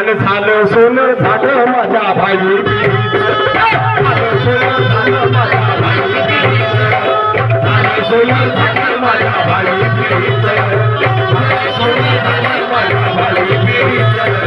झालं सोनं झालं माझ्या भाई झालं सोनं झालं माझ्या भाई झालं सोनं झालं माझ्या भाई झालं सोनं झालं माझ्या भाई